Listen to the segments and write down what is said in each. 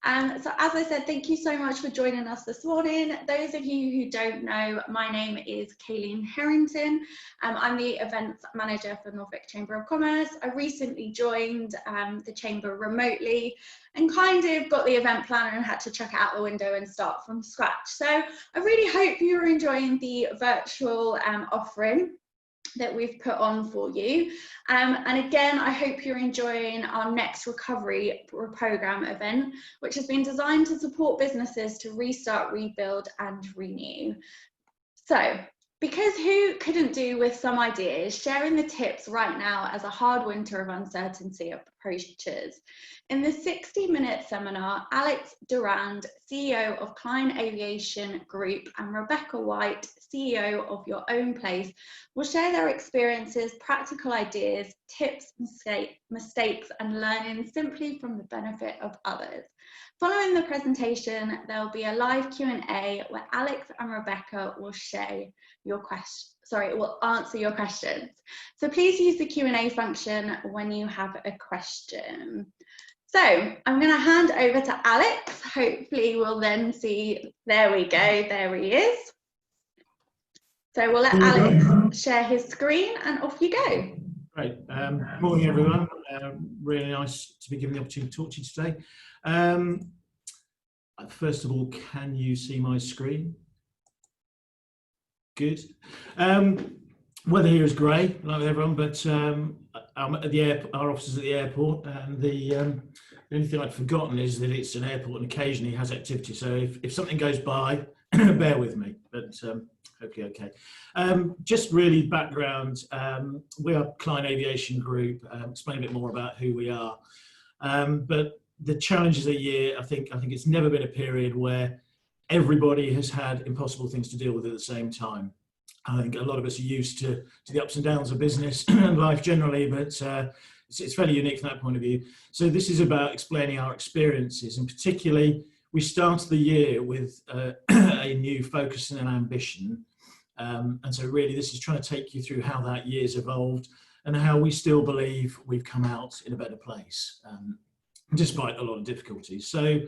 So as I said, thank you so much for joining us this morning. Those of you who don't know, my name is Kayleen Harrington. I'm the events manager for Norfolk Chamber of Commerce. I recently joined the Chamber remotely and kind of got the event planner and had to chuck it out the window and start from scratch. So I really hope you're enjoying the virtual offering that we've put on for you. And again, I hope you're enjoying our next recovery program event, which has been designed to support businesses to restart, rebuild and renew. So, because who couldn't do with some ideas, sharing the tips right now as a hard winter of uncertainty approaches. In the 60-minute seminar, Alex Durand, CEO of Klein Aviation Group, and Rebecca White, CEO of Your Own Place, will share their experiences, practical ideas, tips, mistakes, and learning simply from the benefit of others. Following the presentation, there'll be a live Q&A where Alex and Rebecca will share your will answer your questions. So please use the Q&A function when you have a question. So I'm going to hand over to Alex. Hopefully we'll then see, there we go, there he is. So we'll let Alex share his screen and off you go. Great. Morning everyone. Really nice to be given the opportunity to talk to you today. First of all, can you see my screen? Good. Weather here is grey, like everyone, but I'm at the airport, our office is at the airport, and the only thing I'd forgotten is that it's an airport and occasionally has activity. So if something goes by, bear with me, but hopefully okay. Just really background, we are Klein Aviation Group, explain a bit more about who we are. But the challenges of the year, I think it's never been a period where everybody has had impossible things to deal with at the same time. I think a lot of us are used to the ups and downs of business and life generally, but it's fairly unique from that point of view. So this is about explaining our experiences, and particularly we started the year with a new focus and an ambition. And so really this is trying to take you through how that year's evolved and how we still believe we've come out in a better place, despite a lot of difficulties. So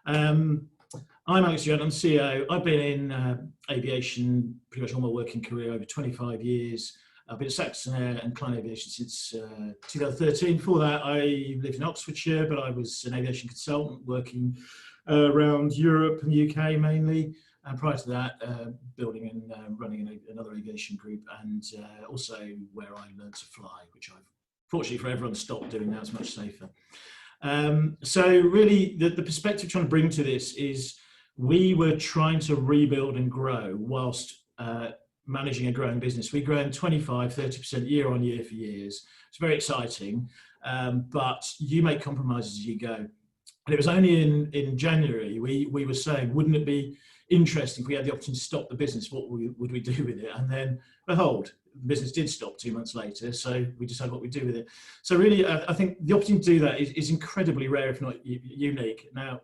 I'm Alex Durand, I'm CEO. I've been in aviation pretty much all my working career, over 25 years. I've been at Saxon and Klein Aviation since 2013. Before that, I lived in Oxfordshire, but I was an aviation consultant working around Europe and the UK mainly. And prior to that, building and running another aviation group, and also where I learned to fly, which I've fortunately for everyone stopped doing now. It's much safer. So really the perspective trying to bring to this is we were trying to rebuild and grow whilst managing a growing business. We've grown 25-30% year on year for years. It's very exciting, but you make compromises as you go. And it was only in January we were saying, wouldn't it be interesting if we had the option to stop the business? What would we do with it? And then behold, the business did stop 2 months later, so we decided what we do with it. So really, I think the opportunity to do that is incredibly rare, if not unique. Now,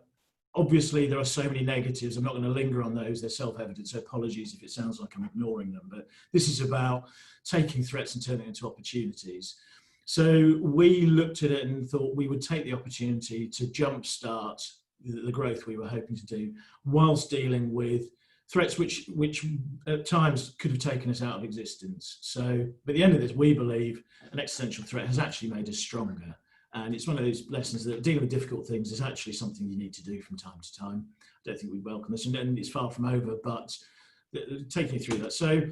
obviously, there are so many negatives. I'm not going to linger on those. They're self-evident, so apologies if it sounds like I'm ignoring them. But this is about taking threats and turning into opportunities. So we looked at it and thought we would take the opportunity to jumpstart the growth we were hoping to do, whilst dealing with threats which at times could have taken us out of existence. So, but at the end of this, we believe an existential threat has actually made us stronger. And it's one of those lessons that dealing with difficult things is actually something you need to do from time to time. I don't think we welcome this, and it's far from over, but taking you through that. So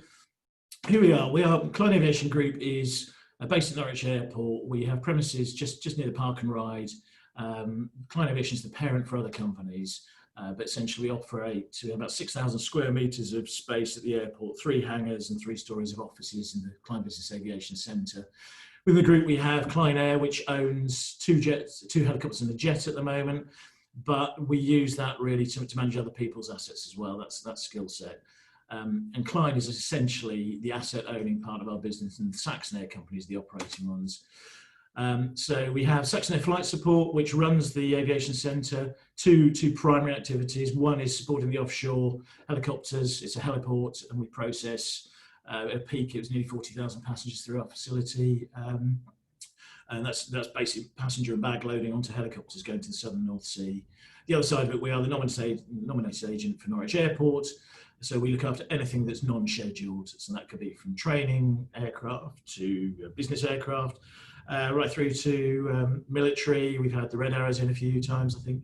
here we are. Klein Aviation Group is based at Norwich Airport. We have premises just near the park and ride. Klein Aviation is the parent for other companies. But essentially we operate to about 6,000 square metres of space at the airport, 3 hangars and 3 stories of offices in the Klein Business Aviation Centre. Within the group we have Klein Air, which owns 2 helicopters and a jet at the moment, but we use that really to manage other people's assets as well. That's that skill set. And Klein is essentially the asset owning part of our business, and the Saxon Air company is the operating ones. So we have Saxon Air Flight Support, which runs the aviation centre, two primary activities. One is supporting the offshore helicopters. It's a heliport, and we process at peak it was nearly 40,000 passengers through our facility, and that's basically passenger and bag loading onto helicopters going to the southern North Sea. The other side of it, we are the nominated agent for Norwich Airport. So we look after anything that's non-scheduled. So that could be from training aircraft to business aircraft, right through to military. We've had the Red Arrows in a few times. I think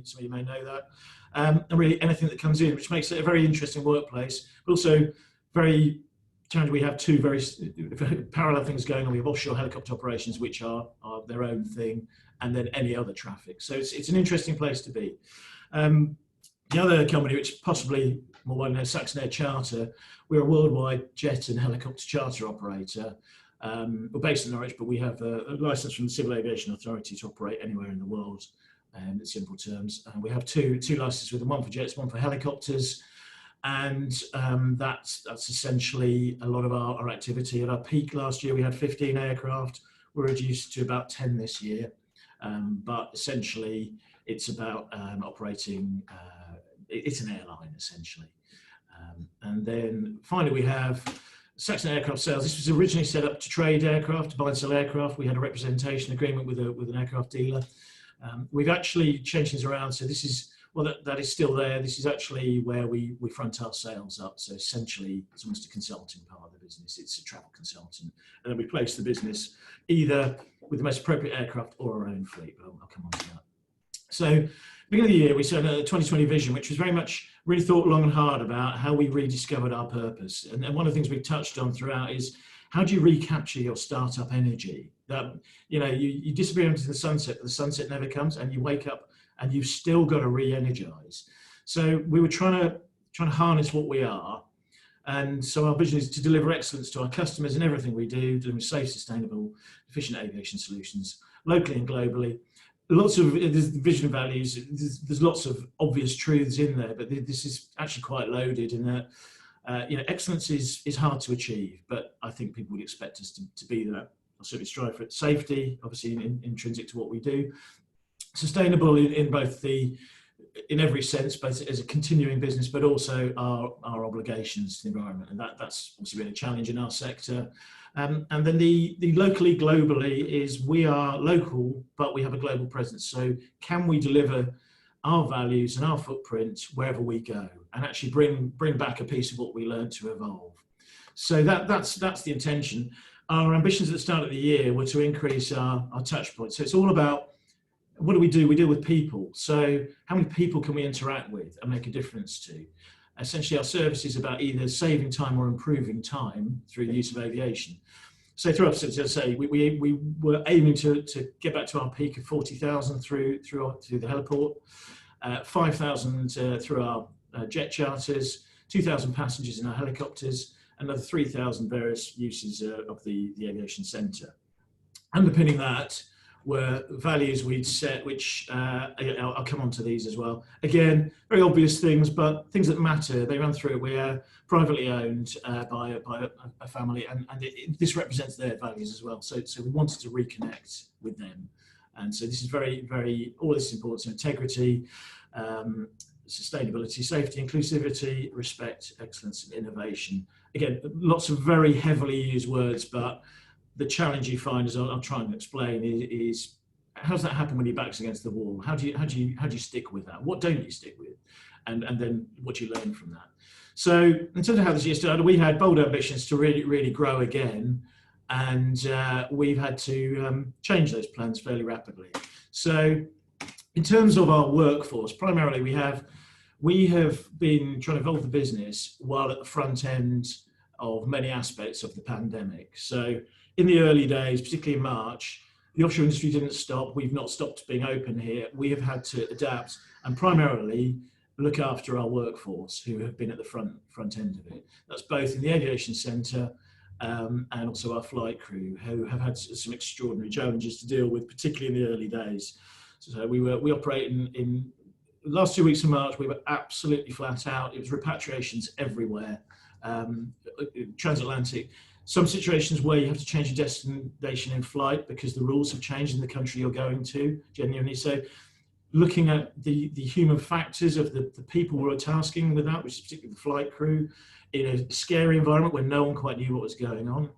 some of you may know that. And really anything that comes in, which makes it a very interesting workplace, but also very challenging. We have two very parallel things going on. We have offshore helicopter operations, which are their own thing, and then any other traffic. So it's an interesting place to be. The other company, which is possibly more widely known, Saxon Charter, we're a worldwide jet and helicopter charter operator. We're based in Norwich, but we have a license from the Civil Aviation Authority to operate anywhere in the world, in simple terms. We have two licenses with them, one for jets, one for helicopters. And that's essentially a lot of our activity. At our peak last year, we had 15 aircraft. We're reduced to about 10 this year. But essentially, it's about operating, it's an airline, essentially. And then finally, we have Saxon Aircraft Sales. This was originally set up to trade aircraft, to buy and sell aircraft. We had a representation agreement with an aircraft dealer. We've actually changed things around. So this is, well, that is still there. This is actually where we front our sales up. So essentially, it's almost a consulting part of the business. It's a travel consultant. And then we place the business either with the most appropriate aircraft or our own fleet, but I'll come on to that. So, beginning of the year, we set a 2020 vision, which was very much really thought long and hard about how we rediscovered our purpose. And one of the things we've touched on throughout is how do you recapture your startup energy? That, you disappear into the sunset, but the sunset never comes, and you wake up and you've still got to re-energize. So we were trying to harness what we are. And so our vision is to deliver excellence to our customers in everything we do, delivering safe, sustainable, efficient aviation solutions, locally and globally. Lots of vision and values, there's lots of obvious truths in there, but this is actually quite loaded in that, excellence is hard to achieve, but I think people would expect us to be that. I'll certainly strive for it. Safety, obviously intrinsic to what we do. Sustainable in every sense, both as a continuing business, but also our obligations to the environment. And that's also been a challenge in our sector. And then the locally, globally is we are local, but we have a global presence. So can we deliver our values and our footprint wherever we go and actually bring back a piece of what we learned to evolve? So that's the intention. Our ambitions at the start of the year were to increase our touch points. So it's all about, what do? We deal with people. So how many people can we interact with and make a difference to? Essentially, our service is about either saving time or improving time through the use of aviation. So through our facilities, as I say, we were aiming to get back to our peak of 40,000 through the heliport, 5,000 through our jet charters, 2,000 passengers in our helicopters, another 3,000 various uses of the aviation centre. Underpinning that were values we'd set, which I'll come on to these as well. Again, very obvious things, but things that matter. They run through it. We are privately owned by a family, and this represents their values as well. So we wanted to reconnect with them. And so this is very, very, all this is important. So integrity, sustainability, safety, inclusivity, respect, excellence, and innovation. Again, lots of very heavily used words, but the challenge you find, as I'll try and explain, is how does that happen when your back's against the wall? How do you stick with that? What don't you stick with? And then what do you learn from that? So in terms of how this year started, we had bold ambitions to really, really grow again. And we've had to change those plans fairly rapidly. So in terms of our workforce, primarily we have been trying to evolve the business while at the front end of many aspects of the pandemic. So in the early days, particularly in March, the offshore industry didn't stop. We've not stopped being open here. We have had to adapt and primarily look after our workforce who have been at the front end of it. That's both in the aviation centre and also our flight crew, who have had some extraordinary challenges to deal with, particularly in the early days. So we operate in the last 2 weeks of March. We were absolutely flat out. It was repatriations everywhere, transatlantic. Some situations where you have to change your destination in flight because the rules have changed in the country you're going to, genuinely. So looking at the human factors of the people we were tasking with that, which is particularly the flight crew, in a scary environment where no one quite knew what was going on.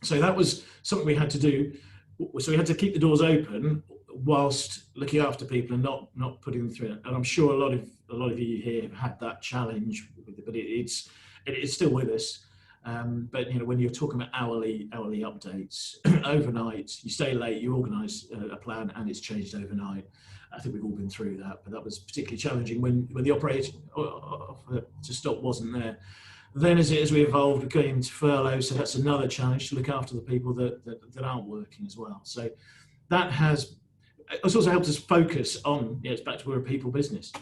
So that was something we had to do. So we had to keep the doors open whilst looking after people and not putting them through it. And I'm sure a lot of you here have had that challenge with it, but it's still with us. But when you're talking about hourly updates, overnight, you stay late, you organise a plan, and it's changed overnight. I think we've all been through that, but that was particularly challenging when the operator to stop wasn't there. Then as we evolved, we got into furlough, so that's another challenge to look after the people that aren't working as well. So that it's also helped us focus on, it's back to we're a people business.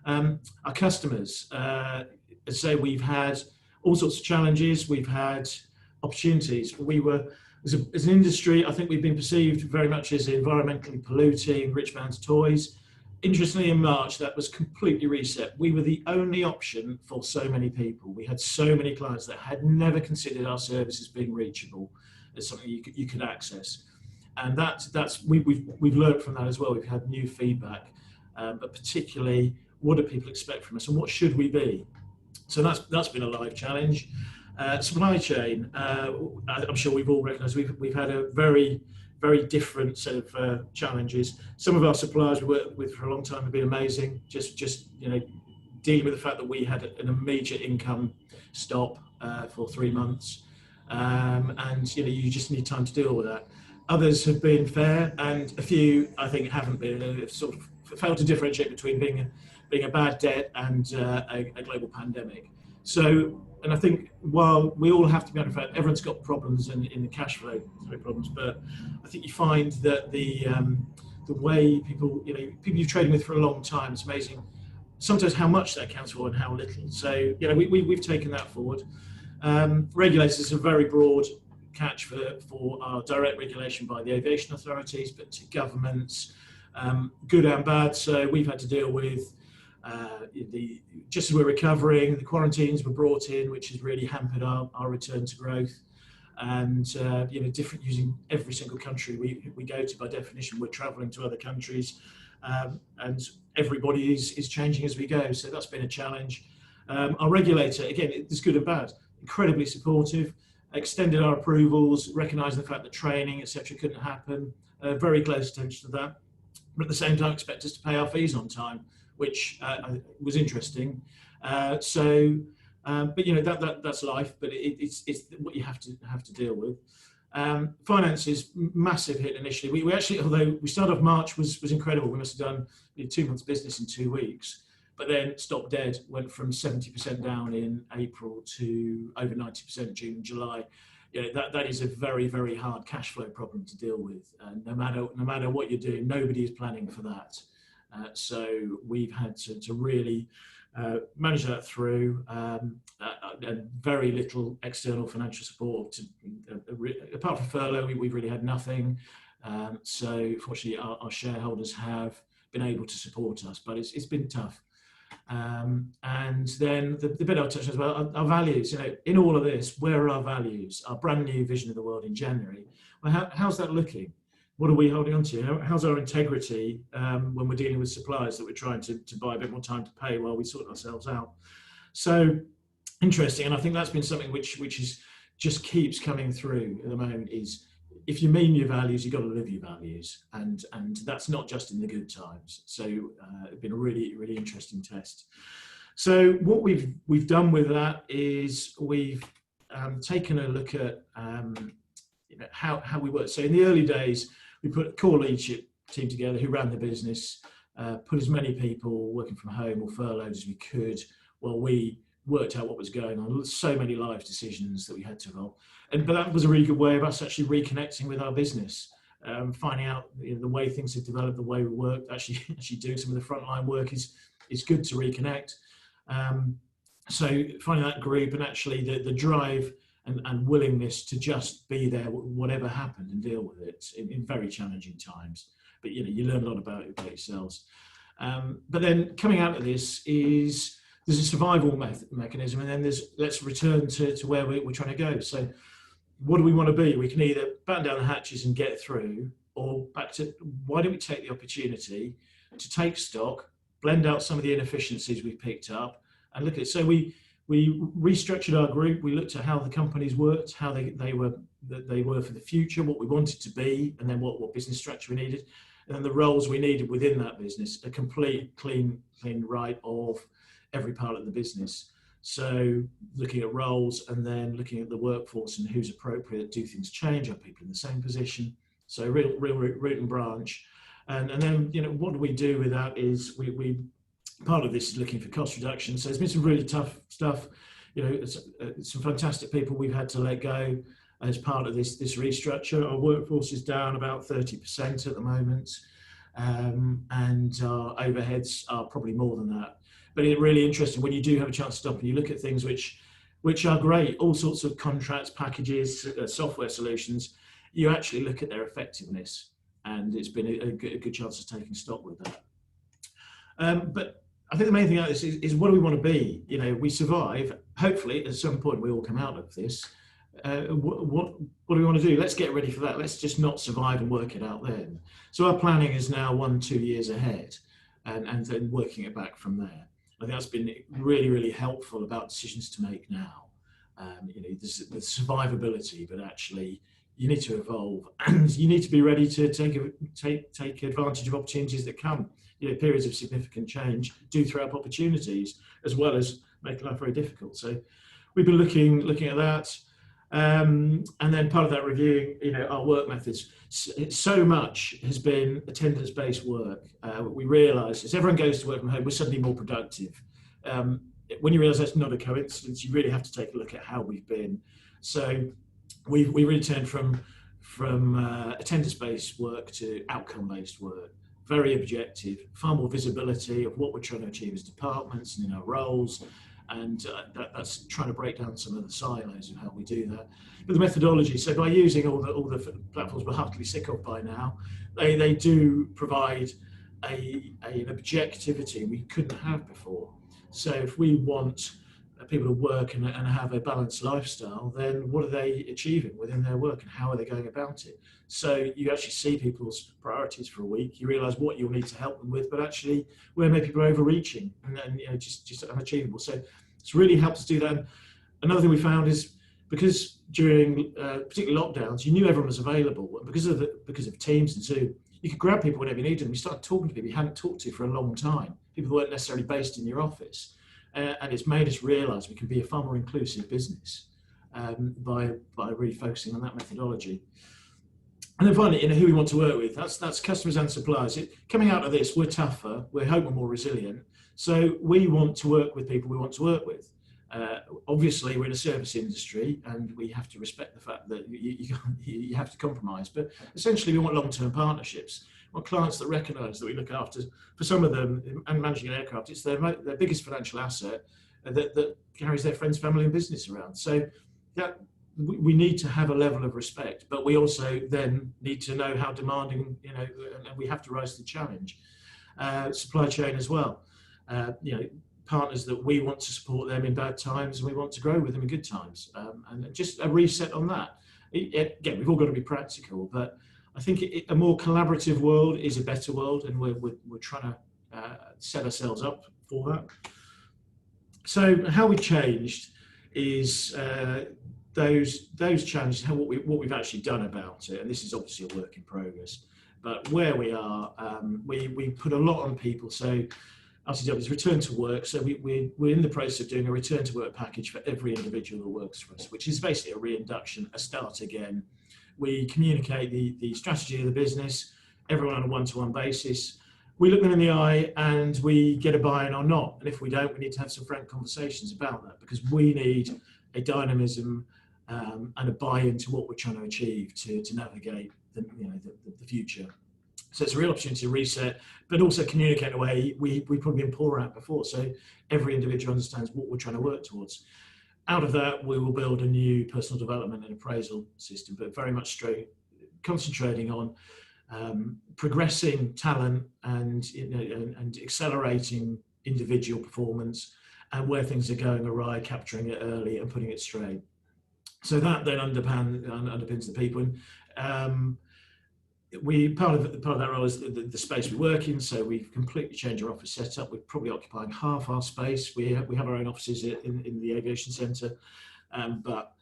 Our customers, as I say, we've had all sorts of challenges, we've had opportunities. We were, as an industry, I think we've been perceived very much as environmentally polluting, rich man's toys. Interestingly, in March, that was completely reset. We were the only option for so many people. We had so many clients that had never considered our services being reachable as something you could access. And we've learned from that as well. We've had new feedback, but particularly, what do people expect from us, and what should we be? So that's been a live challenge. Supply chain, I'm sure we've all recognised we've had a very, very different set of challenges. Some of our suppliers we worked with for a long time have been amazing. Just dealing with the fact that we had an immediate income stop for 3 months, and you just need time to deal with that. Others have been fair, and a few I think haven't been. They've sort of failed to differentiate between being a bad debt and a global pandemic. So, and I think while we all have to be under fact, everyone's got problems in the cash flow problems, but I think you find that the way people you're trading with for a long time, it's amazing sometimes how much that accounts for and how little. So we've taken that forward. Regulators is a very broad catch for our direct regulation by the aviation authorities, but to governments, good and bad. So we've had to deal with just as we're recovering, the quarantines were brought in, which has really hampered our return to growth. And different using every single country we go to. By definition, we're travelling to other countries, and everybody is changing as we go. So that's been a challenge. Our regulator, again, it's good and bad. Incredibly supportive. Extended our approvals, recognising the fact that training, etc., couldn't happen. Very close attention to that, but at the same time, expect us to pay our fees on time, which was interesting. But that's life. But it's what you have to deal with. Finances, massive hit initially. We actually, although we started off March was incredible. We must have done 2 months business in 2 weeks, but then stopped dead. Went from 70% down in April to over 90% June and July. That is a very, very hard cash flow problem to deal with. No matter what you're doing, nobody is planning for that. So we've had to really manage that through, and very little external financial support. Apart from furlough, we've really had nothing. So fortunately, our shareholders have been able to support us, but it's been tough. And then the bit I'll touch on as well, our values. In all of this, where are our values? Our brand new vision of the world in January. Well, how's that looking? What are we holding on to? How's our integrity when we're dealing with suppliers that we're trying to buy a bit more time to pay while we sort ourselves out? So interesting, and I think that's been something which is just keeps coming through at the moment. Is if you mean your values, you've got to live your values, and that's not just in the good times. So it's been a really, really interesting test. So what we've done with that is we've taken a look at how we work. So in the early days, we put a core leadership team together who ran the business, put as many people working from home or furloughed as we could while we worked out what was going on. So many live decisions that we had to involve. But that was a really good way of us actually reconnecting with our business, finding out the way things have developed, the way we work, actually doing some of the frontline work is good to reconnect. So finding that group and actually the drive and willingness to just be there, whatever happened, and deal with it in very challenging times. But you learn a lot about yourselves. But then coming out of this is there's a survival mechanism, and then let's return to where we're trying to go. So what do we want to be? We can either batten down the hatches and get through, or back to why don't we take the opportunity to take stock, blend out some of the inefficiencies we've picked up, and look at it. So we restructured our group. We looked at how the companies worked, how they were for the future, what we wanted to be, and then what business structure we needed. and the roles we needed within that business, a complete clean right of every part of the business. So looking at roles and then looking at the workforce and who's appropriate. Do things change? Are people in the same position? So real root and branch. And then, you know, what do we do with that is we part of this is looking for cost reduction. So there's been some really tough stuff. You know, some fantastic people we've had to let go as part of this restructure. Our workforce is down about 30% at the moment, and our overheads are probably more than that. But it's really interesting when you do have a chance to stop and you look at things which are great, all sorts of contracts, packages, software solutions. You actually look at their effectiveness, and it's been a good chance of taking stock with that. But I think the main thing out of this is what do we want to be? You know, we survive. Hopefully, at some point, we all come out of this. What do we want to do? Let's get ready for that. Let's just not survive and work it out then. So our planning is now 1-2 years ahead, and then working it back from there. I think that's been really helpful about decisions to make now. You know, there's the survivability, but actually you need to evolve, and you need to be ready to take advantage of opportunities that come. You know, periods of significant change do throw up opportunities as well as make life very difficult. So we've been looking at that, and then part of that reviewing, you know, our work methods. So much has been attendance-based work. We realise as everyone goes to work from home, we're suddenly more productive. When you realise that's not a coincidence, you really have to take a look at how we've been. So we really turned from attendance-based work to outcome-based work. Very objective, far more visibility of what we're trying to achieve as departments and in our roles, and that's trying to break down some of the silos of how we do that. But the methodology, so by using all the platforms we're heartily sick of by now, they do provide an objectivity we couldn't have before. So if we want people to work and have a balanced lifestyle, then what are they achieving within their work and how are they going about it? So you actually see people's priorities for a week, you realise what you'll need to help them with, but actually where maybe people are overreaching and you know, just unachievable. So it's really helped us do that. And another thing we found is because during particularly lockdowns, you knew everyone was available, and because of Teams and Zoom, you could grab people whenever you needed them. You started talking to people you hadn't talked to for a long time, people who weren't necessarily based in your office. And it's made us realise we can be a far more inclusive business by really focusing on that methodology. And then finally, you know, who we want to work with. That's customers and suppliers. Coming out of this, we're tougher. We hope we're more resilient. So we want to work with people we want to work with. Obviously, we're in a service industry, and we have to respect the fact that you have to compromise. But essentially, we want long-term partnerships. We want clients that recognise that we look after. For some of them, and managing an aircraft, it's their biggest financial asset that carries their friends, family, and business around. So that we need to have a level of respect, but we also then need to know how demanding, you know, and we have to rise to the challenge. Supply chain as well. You know, partners that we want to support them in bad times, and we want to grow with them in good times, and just a reset on that. Again, we've all got to be practical, but I think a more collaborative world is a better world, and we're trying to set ourselves up for that. So how we changed is those challenges, what we've actually done about it, and this is obviously a work in progress. But where we are, we put a lot on people. So RTW is return to work. So we're in the process of doing a return to work package for every individual who works for us, which is basically a reinduction, a start again. We communicate the strategy of the business, everyone on a one-to-one basis. We look them in the eye and we get a buy-in or not. And if we don't, we need to have some frank conversations about that, because we need a dynamism and a buy-in to what we're trying to achieve to navigate the future. So it's a real opportunity to reset, but also communicate in a way we've probably been poor at before. So every individual understands what we're trying to work towards. Out of that, we will build a new personal development and appraisal system, but very much concentrating on progressing talent and accelerating individual performance, and where things are going awry, capturing it early and putting it straight. So that then underpins the people. And part of that role is the space we work in. So we've completely changed our office setup. We're probably occupying half our space. We have our own offices in the aviation centre, but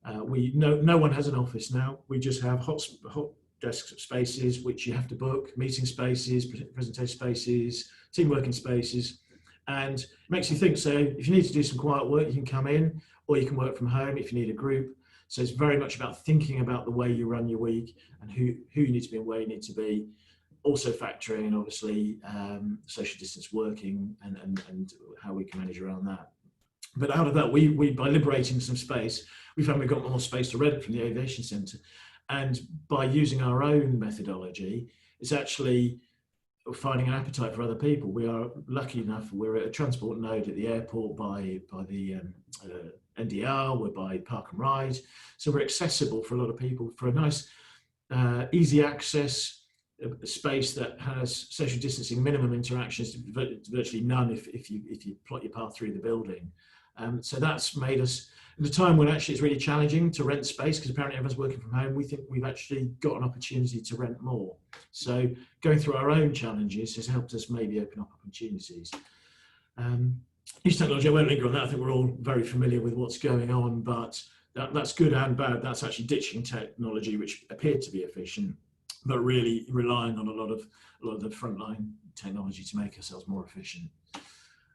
no one has an office now. We just have hot desk spaces, which you have to book, meeting spaces, presentation spaces, team working spaces. And it makes you think, so if you need to do some quiet work, you can come in, or you can work from home if you need a group. So it's very much about thinking about the way you run your week and who you need to be and where you need to be. Also factoring in, obviously, social distance working and how we can manage around that. But out of that, we by liberating some space, we found we've got more space to rent from the aviation centre. And by using our own methodology, it's actually finding an appetite for other people. We are lucky enough, we're at a transport node at the airport by the NDR, we're by Park and Ride. So we're accessible for a lot of people for a nice, easy access space that has social distancing, minimum interactions, virtually none if you plot your path through the building. So that's made us, at a time when actually it's really challenging to rent space because apparently everyone's working from home, we think we've actually got an opportunity to rent more. So going through our own challenges has helped us maybe open up opportunities. Use technology, I won't linger on that. I think we're all very familiar with what's going on, but that's good and bad. That's actually ditching technology, which appeared to be efficient, but really relying on a lot of the frontline technology to make ourselves more efficient.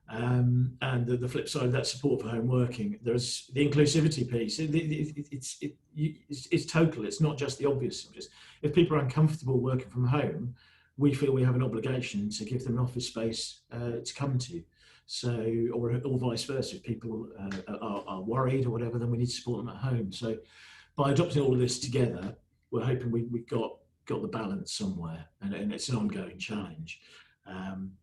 And the flip side of that, support for home working, there's the inclusivity piece. It's total. It's not just the obvious. If people are uncomfortable working from home, we feel we have an obligation to give them an office space to come to. So, or vice versa. If people are worried or whatever, then we need to support them at home. So, by adopting all of this together, we're hoping we've got the balance somewhere, and it's an ongoing challenge.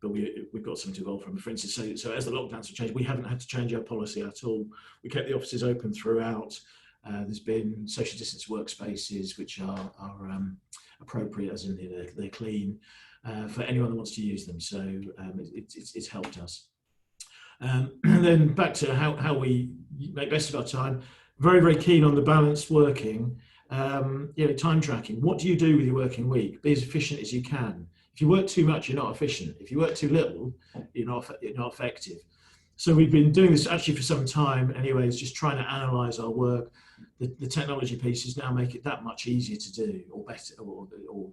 But we've got something to evolve from. For instance, so as the lockdowns have changed, we haven't had to change our policy at all. We kept the offices open throughout. There's been social distance workspaces which are appropriate, as in they're clean for anyone that wants to use them. So it's helped us. And then back to how we make best of our time. Very, very keen on the balanced working. Time tracking. What do you do with your working week? Be as efficient as you can. If you work too much, you're not efficient. If you work too little, you're not effective. So we've been doing this actually for some time anyways, just trying to analyse our work. The technology pieces now make it that much easier to do, or better, or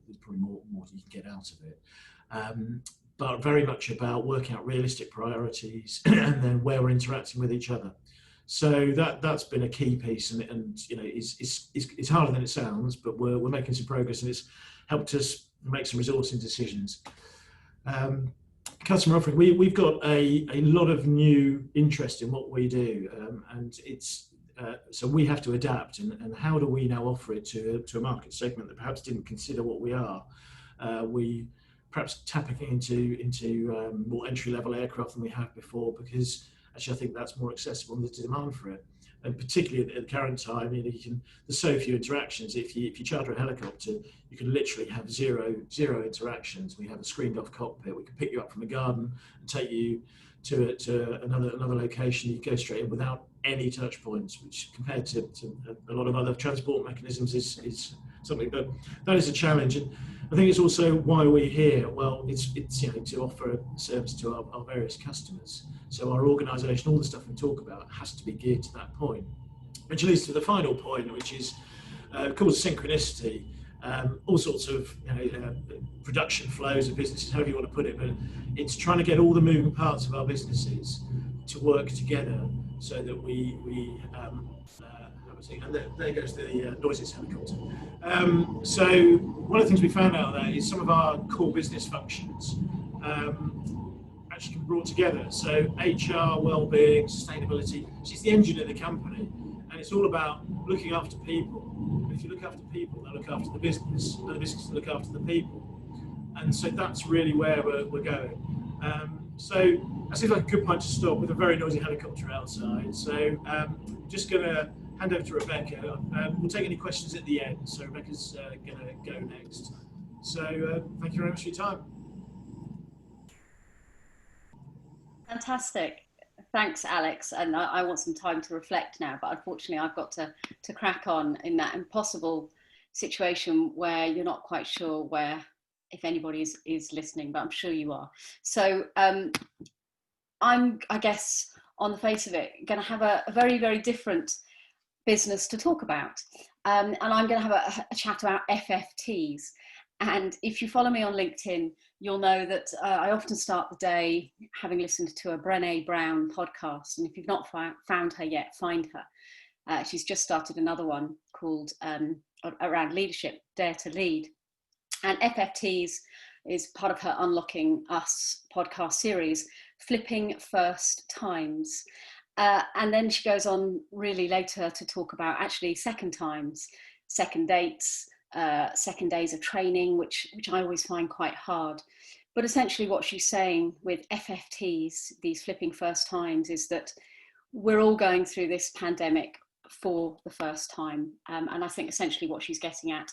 there's probably more you can get out of it. But very much about working out realistic priorities and then where we're interacting with each other. So that's been a key piece, and it's harder than it sounds, but we're making some progress, and it's helped us make some resourcing decisions. Customer offering, we've got a lot of new interest in what we do, and it's so we have to adapt, and how do we now offer it to a market segment that perhaps didn't consider what we are. We perhaps tapping into more entry-level aircraft than we have before, because actually I think that's more accessible and there's demand for it. And particularly at the current time, there's so few interactions. If you charter a helicopter, you can literally have zero interactions. We have a screened off cockpit. We can pick you up from the garden and take you to another location. You go straight in without any touch points, which compared to a lot of other transport mechanisms is something, but that is a challenge. And I think it's also why we're here. Well, it's to offer a service to our various customers. So our organisation, all the stuff we talk about, has to be geared to that point, which leads to the final point, which is called synchronicity. All sorts of production flows of businesses, however you want to put it, but it's trying to get all the moving parts of our businesses to work together so that we and there goes the noisiest helicopter. So one of the things we found out there is some of our core business functions actually can be brought together. So HR, well-being, sustainability, which is the engine of the company, and it's all about looking after people. And if you look after people, they'll look after the business, and the business will look after the people. And so that's really where we're going. So that seems like a good point to stop with a very noisy helicopter outside. So just going to hand over to Rebecca. We'll take any questions at the end. So Rebecca's going to go next. So thank you very much for your time. Fantastic. Thanks, Alex. And I want some time to reflect now, but unfortunately I've got to crack on in that impossible situation where you're not quite sure if anybody is listening, but I'm sure you are. So I'm, I guess, on the face of it, going to have a very, very different business to talk about. And I'm going to have a chat about FFTs. And if you follow me on LinkedIn, you'll know that I often start the day having listened to a Brene Brown podcast. And if you've not found her yet, find her. She's just started another one called around leadership, Dare to Lead. And FFTs is part of her Unlocking Us podcast series, Flipping First Times. And then she goes on really later to talk about actually second times, second dates, second days of training, which I always find quite hard. But essentially what she's saying with FFTs, these flipping first times, is that we're all going through this pandemic for the first time. And I think essentially what she's getting at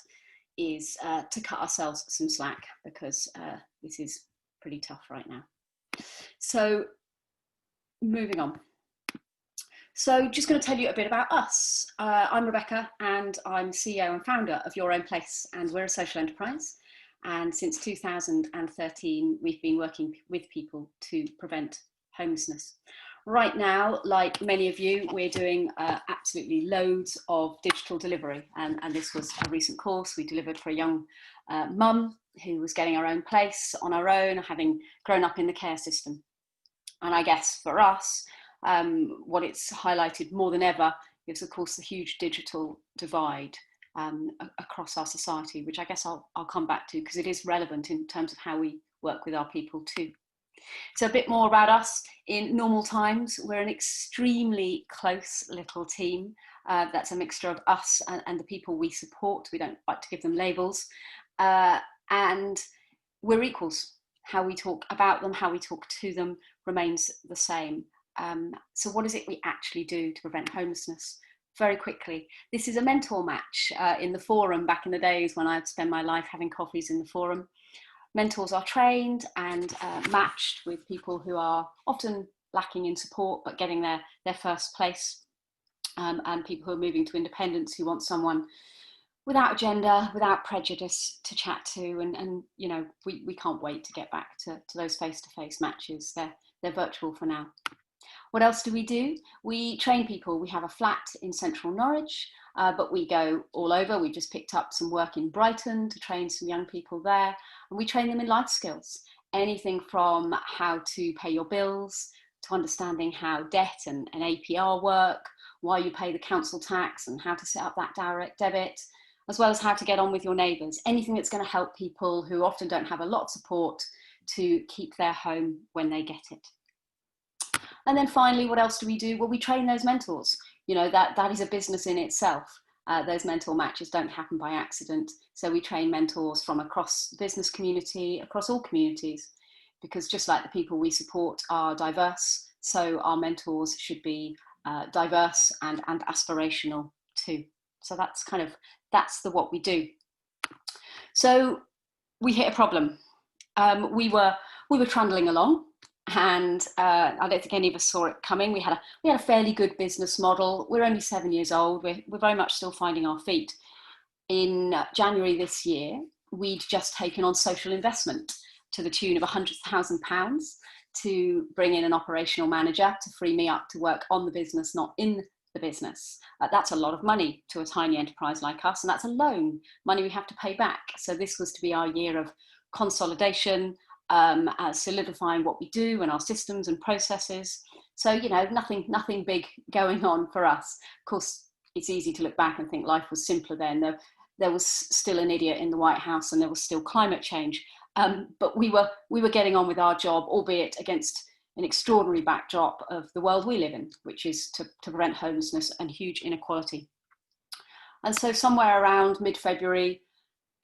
is to cut ourselves some slack, because this is pretty tough right now. So moving on. So just going to tell you a bit about us. I'm Rebecca, and I'm CEO and founder of Your Own Place, and we're a social enterprise. And since 2013, we've been working with people to prevent homelessness. Right now, like many of you, we're doing absolutely loads of digital delivery. And this was a recent course we delivered for a young mum who was getting her own place on her own, having grown up in the care system. And I guess for us, what it's highlighted more than ever is, of course, the huge digital divide across our society, which I guess I'll come back to, because it is relevant in terms of how we work with our people too. So a bit more about us. In normal times, we're an extremely close little team. That's a mixture of us and the people we support. We don't like to give them labels. And we're equals. How we talk about them, how we talk to them remains the same. So what is it we actually do to prevent homelessness? Very quickly, this is a mentor match in the forum back in the days when I'd spend my life having coffees in the forum. Mentors are trained and matched with people who are often lacking in support but getting their first place, and people who are moving to independence who want someone without agenda, without prejudice to chat to, and you know, we can't wait to get back to those face-to-face matches. They're virtual for now. What else do? We train people. We have a flat in central Norwich, but we go all over. We just picked up some work in Brighton to train some young people there. And we train them in life skills, anything from how to pay your bills, to understanding how debt and APR work, why you pay the council tax and how to set up that direct debit, as well as how to get on with your neighbours. Anything that's going to help people who often don't have a lot of support to keep their home when they get it. And then finally, what else do? Well, we train those mentors. You know, that is a business in itself. Those mentor matches don't happen by accident. So we train mentors from across the business community, across all communities, because just like the people we support are diverse, so our mentors should be diverse and aspirational too. So that's what we do. So we hit a problem. We were trundling along. And I don't think any of us saw it coming. We had a fairly good business model. We're only 7 years old. We're very much still finding our feet. In January this year, we'd just taken on social investment to the tune of £100,000 to bring in an operational manager to free me up to work on the business, not in the business. That's a lot of money to a tiny enterprise like us, and that's a loan, money we have to pay back. So this was to be our year of consolidation, solidifying what we do and our systems and processes. So, you know, nothing big going on for us. Of course, it's easy to look back and think life was simpler then. There was still an idiot in the White House and there was still climate change. But we were getting on with our job, albeit against an extraordinary backdrop of the world we live in, which is to prevent homelessness and huge inequality. And so somewhere around mid-February,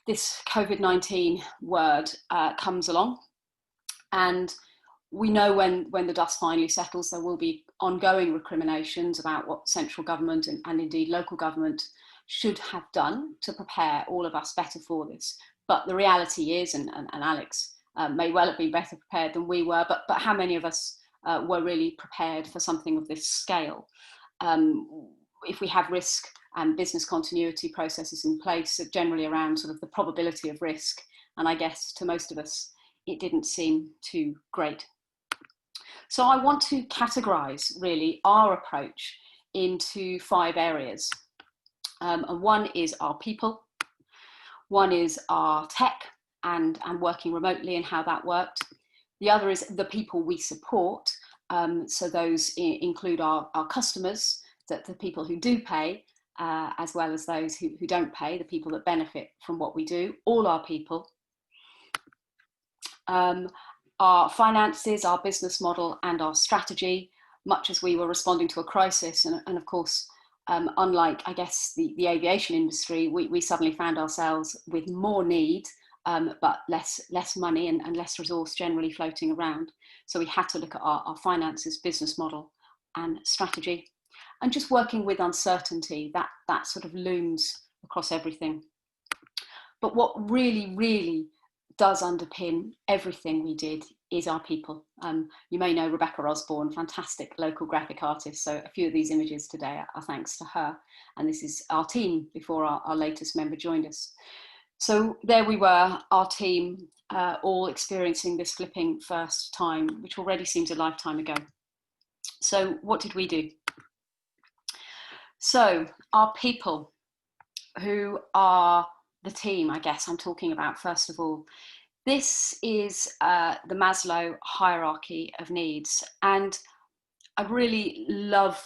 this COVID-19 word comes along. And we know when the dust finally settles, there will be ongoing recriminations about what central government and indeed local government should have done to prepare all of us better for this. But the reality is, and Alex may well have been better prepared than we were, but how many of us were really prepared for something of this scale? If we have risk and business continuity processes in place, generally around sort of the probability of risk, and I guess to most of us, it didn't seem too great. So I want to categorize really our approach into 5 areas. And one is our people, one is our tech and working remotely and how that worked. The other is the people we support. So those include our customers, the people who do pay, as well as those who don't pay, the people that benefit from what we do, all our people. Our finances, our business model, and our strategy, much as we were responding to a crisis. And of course, unlike, I guess, the aviation industry, we suddenly found ourselves with more need, but less money and less resource generally floating around. So we had to look at our finances, business model, and strategy. And just working with uncertainty, that sort of looms across everything. But what really, really does underpin everything we did is our people. You may know Rebecca Osborne, fantastic local graphic artist. So a few of these images today are thanks to her. And this is our team before our latest member joined us. So there we were, our team, all experiencing this flipping first time, which already seems a lifetime ago. So what did we do? So our people, who are the team, I guess I'm talking about first of all. This is the Maslow hierarchy of needs. And I'd really love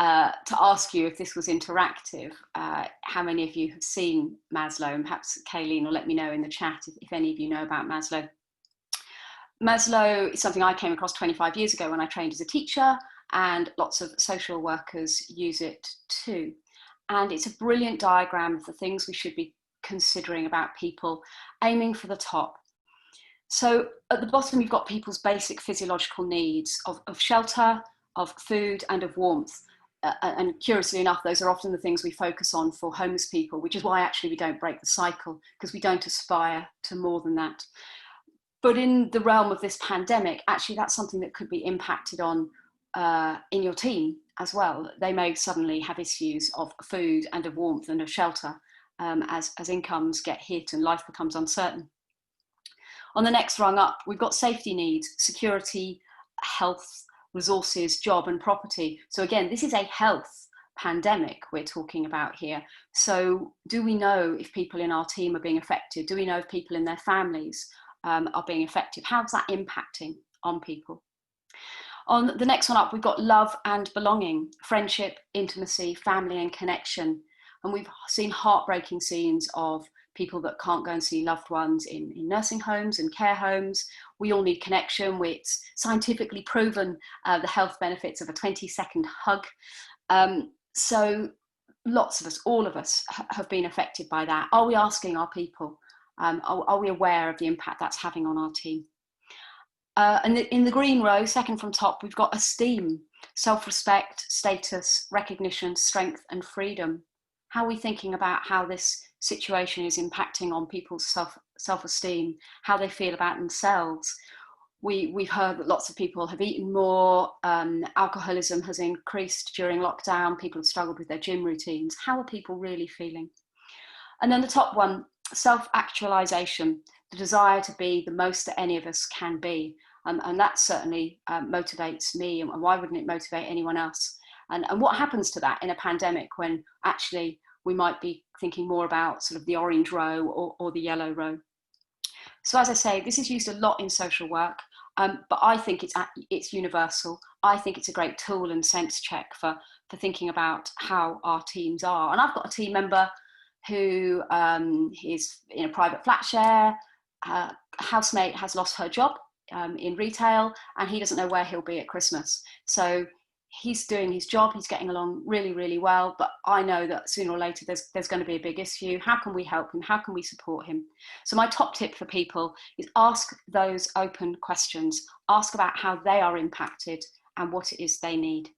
to ask you, if this was interactive, how many of you have seen Maslow, and perhaps Kayleen will let me know in the chat if any of you know about Maslow. Maslow is something I came across 25 years ago when I trained as a teacher, and lots of social workers use it too. And it's a brilliant diagram of the things we should be considering about people, aiming for the top. So at the bottom, you've got people's basic physiological needs of shelter, of food, and of warmth. And curiously enough, those are often the things we focus on for homeless people, which is why actually we don't break the cycle, because we don't aspire to more than that. But in the realm of this pandemic, actually that's something that could be impacted on in your team as well. They may suddenly have issues of food and of warmth and of shelter as incomes get hit and life becomes uncertain. On the next rung up, we've got safety needs, security, health, resources, job and property. So again, this is a health pandemic we're talking about here. So do we know if people in our team are being affected? Do we know if people in their families are being affected? How's that impacting on people? On the next one up, we've got love and belonging, friendship, intimacy, family and connection. And we've seen heartbreaking scenes of people that can't go and see loved ones in nursing homes and care homes. We all need connection. It's scientifically proven the health benefits of a 20-second hug. So lots of us, all of us have been affected by that. Are we asking our people? Are we aware of the impact that's having on our team? And in the green row, second from top, we've got esteem, self-respect, status, recognition, strength and freedom. How are we thinking about how this situation is impacting on people's self-esteem, how they feel about themselves? We've heard that lots of people have eaten more, alcoholism has increased during lockdown, people have struggled with their gym routines. How are people really feeling? And then the top one, self-actualization, the desire to be the most that any of us can be. And that certainly motivates me, and why wouldn't it motivate anyone else? And what happens to that in a pandemic when actually we might be thinking more about sort of the orange row or the yellow row? So as I say, this is used a lot in social work, but I think it's universal. I think it's a great tool and sense check for thinking about how our teams are. And I've got a team member who is in a private flat share. Housemate has lost her job in retail, and he doesn't know where he'll be at Christmas. So he's doing his job, he's getting along really, really well, but I know that sooner or later there's going to be a big issue. How can we help him? How can we support him? So my top tip for people is ask those open questions. Ask about how they are impacted and what it is they need.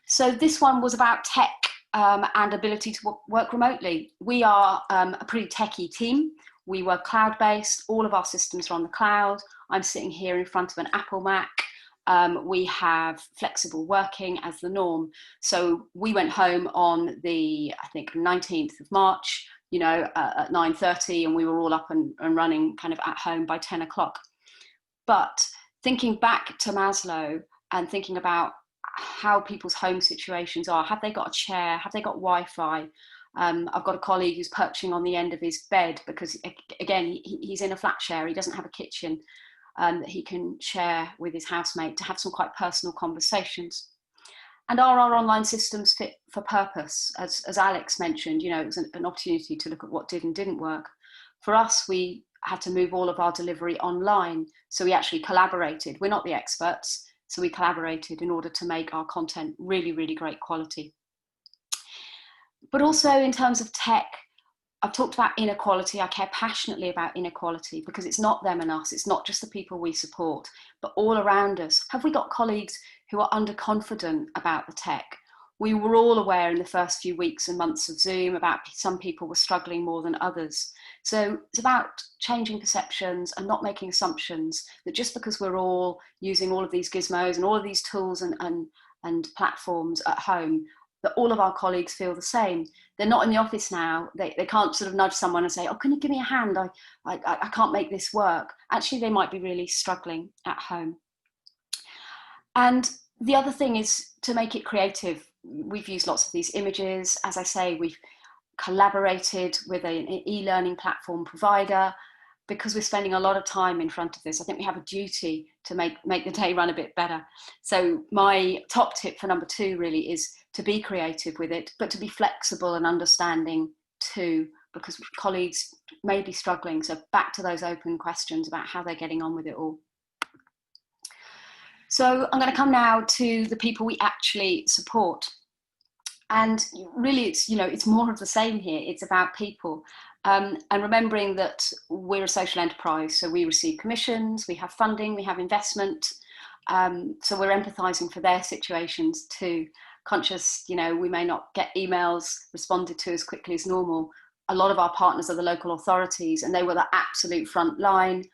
So this one was about tech and ability to work remotely. We are a pretty techie team. We were cloud-based. All of our systems are on the cloud. I'm sitting here in front of an Apple Mac. We have flexible working as the norm. So we went home on the, I think, 19th of March, at 9:30, and we were all up and running kind of at home by 10 o'clock. But thinking back to Maslow and thinking about how people's home situations are. Have they got a chair? Have they got Wi-Fi? I've got a colleague who's perching on the end of his bed because, again, he's in a flat share. He doesn't have a kitchen that he can share with his housemate to have some quite personal conversations. And are our online systems fit for purpose? As Alex mentioned, it was an opportunity to look at what did and didn't work. For us, we had to move all of our delivery online. So we actually collaborated. We're not the experts, so we collaborated in order to make our content really, really great quality. But also in terms of tech, I've talked about inequality. I care passionately about inequality because it's not them and us. It's not just the people we support, but all around us. Have we got colleagues who are underconfident about the tech? We were all aware in the first few weeks and months of Zoom about some people were struggling more than others. So it's about changing perceptions and not making assumptions that just because we're all using all of these gizmos and all of these tools and platforms at home, that all of our colleagues feel the same. They're not in the office now. They can't sort of nudge someone and say, oh, can you give me a hand? I can't make this work. Actually, they might be really struggling at home. And the other thing is to make it creative. We've used lots of these images. As I say, we've collaborated with an e-learning platform provider because we're spending a lot of time in front of this. I think we have a duty to make the day run a bit better. So my top tip for number 2 really is to be creative with it, but to be flexible and understanding too, because colleagues may be struggling. So back to those open questions about how they're getting on with it all. So I'm going to come now to the people we actually support. And really, it's more of the same here. It's about people. And remembering that we're a social enterprise, so we receive commissions, we have funding, we have investment. So we're empathizing for their situations too. Conscious, we may not get emails responded to as quickly as normal. A lot of our partners are the local authorities, and they were the absolute front line,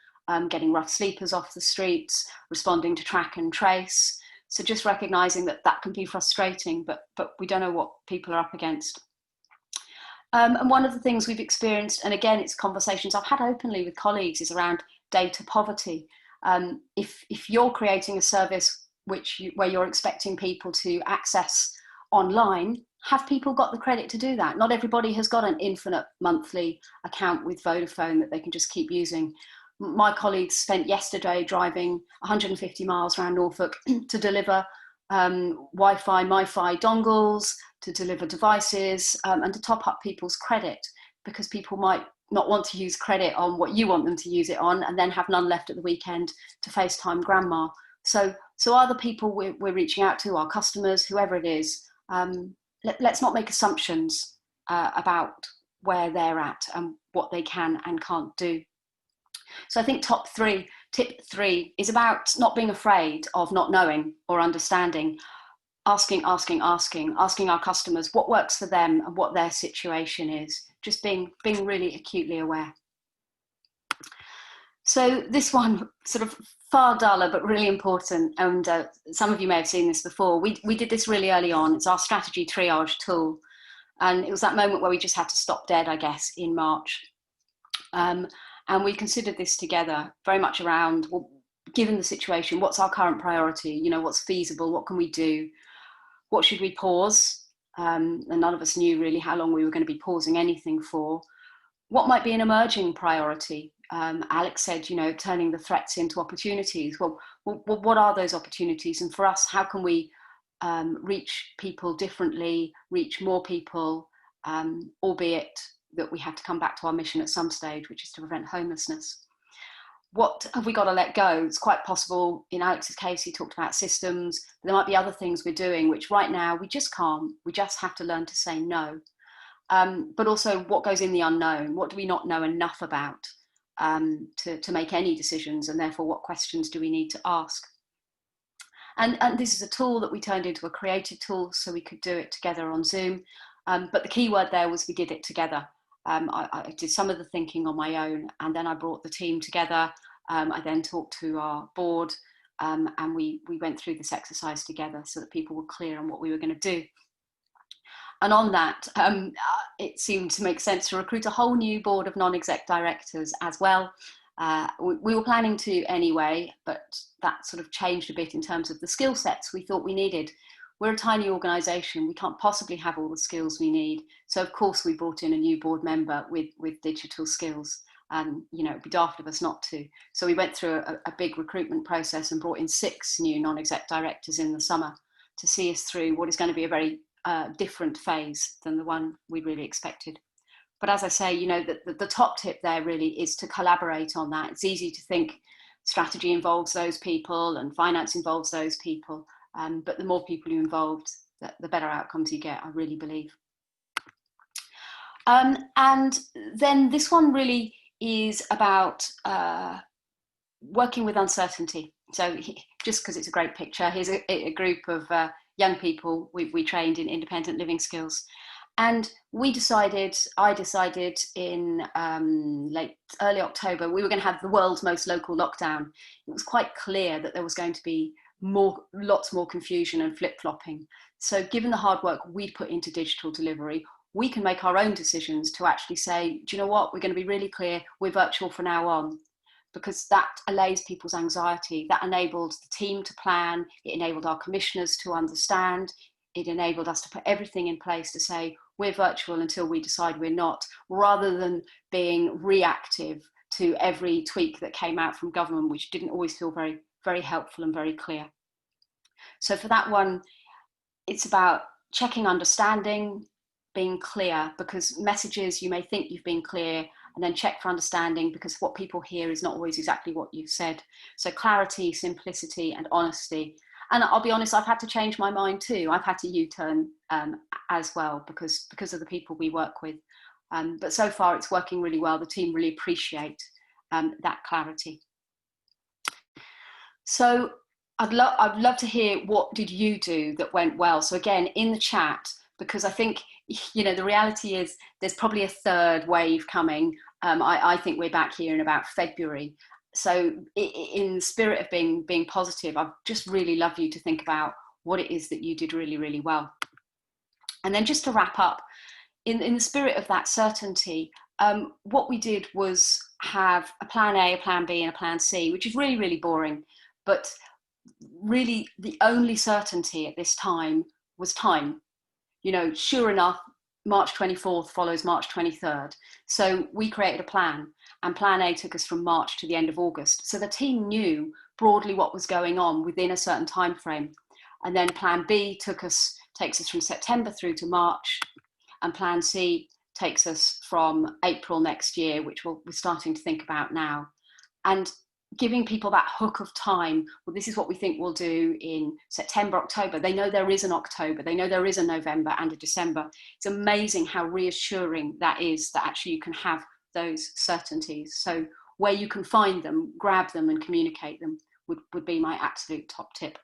getting rough sleepers off the streets, responding to track and trace. So just recognizing that can be frustrating, but we don't know what people are up against. And one of the things we've experienced, and again, it's conversations I've had openly with colleagues, is around data poverty. If you're creating a service where you're expecting people to access online, have people got the credit to do that? Not everybody has got an infinite monthly account with Vodafone that they can just keep using. My colleagues spent yesterday driving 150 miles around Norfolk to deliver Wi-Fi, MiFi dongles, to deliver devices, and to top up people's credit, because people might not want to use credit on what you want them to use it on, and then have none left at the weekend to FaceTime grandma. So are the people we're reaching out to, our customers, whoever it is, let's not make assumptions about where they're at and what they can and can't do. So I think tip 3 is about not being afraid of not knowing or understanding, asking our customers what works for them and what their situation is, just being really acutely aware. So this one, sort of far duller, but really important, and some of you may have seen this before. We did this really early on. It's our strategy triage tool. And it was that moment where we just had to stop dead, I guess, in March. And we considered this together, very much around, well, given the situation, what's our current priority? What's feasible? What can we do? What should we pause? And none of us knew really how long we were going to be pausing anything for. What might be an emerging priority? Alex said, turning the threats into opportunities. Well, what are those opportunities? And for us, how can we reach people differently, reach more people, albeit that we have to come back to our mission at some stage, which is to prevent homelessness. What have we got to let go? It's quite possible. In Alex's case, he talked about systems. There might be other things we're doing, which right now we just can't. We just have to learn to say no. But also what goes in the unknown? What do we not know enough about to make any decisions? And therefore, what questions do we need to ask? And this is a tool that we turned into a creative tool so we could do it together on Zoom. But the key word there was we did it together. I did some of the thinking on my own, and then I brought the team together. I then talked to our board, and we went through this exercise together so that people were clear on what we were going to do. And on that, it seemed to make sense to recruit a whole new board of non-exec directors as well. We were planning to anyway, but that sort of changed a bit in terms of the skill sets we thought we needed. We're a tiny organisation, we can't possibly have all the skills we need. So of course we brought in a new board member with digital skills. And it'd be daft of us not to. So we went through a big recruitment process and brought in 6 new non-exec directors in the summer to see us through what is going to be a very different phase than the one we really expected. But as I say, the top tip there really is to collaborate on that. It's easy to think strategy involves those people and finance involves those people. But the more people you involved, the better outcomes you get, I really believe. And then this one really is about working with uncertainty. So just because it's a great picture, here's a group of young people we trained in independent living skills. And I decided in early October, we were going to have the world's most local lockdown. It was quite clear that there was going to be lots more confusion and flip-flopping. So given the hard work we'd put into digital delivery, we can make our own decisions to actually say, do you know what, we're going to be really clear, we're virtual from now on, because that allays people's anxiety. That enabled the team to plan, it enabled our commissioners to understand, it enabled us to put everything in place to say, we're virtual until we decide we're not, rather than being reactive to every tweak that came out from government, which didn't always feel very, very helpful and very clear. So for that one, it's about checking understanding, being clear, because messages, you may think you've been clear, and then check for understanding, because what people hear is not always exactly what you've said. So clarity, simplicity, and honesty. And I'll be honest, I've had to change my mind too. I've had to U-turn as well, because of the people we work with. But so far it's working really well. The team really appreciate that clarity. So I'd love to hear, what did you do that went well? So again, in the chat, because I think, the reality is there's probably a third wave coming. I think we're back here in about February. So in the spirit of being positive, I'd just really love you to think about what it is that you did really, really well. And then just to wrap up, in the spirit of that certainty, what we did was have a plan A, a plan B, and a plan C, which is really, really boring. But really the only certainty at this time was time. Sure enough, March 24th follows March 23rd. So we created a plan, and plan A took us from March to the end of August. So the team knew broadly what was going on within a certain time frame. And then plan B takes us from September through to March, and plan C takes us from April next year, which we're starting to think about now. And giving people that hook of time, well, this is what we think we'll do in September, October. They know there is an October, they know there is a November and a December. It's amazing how reassuring that is, that actually you can have those certainties. So where you can find them, grab them and communicate them would be my absolute top tip.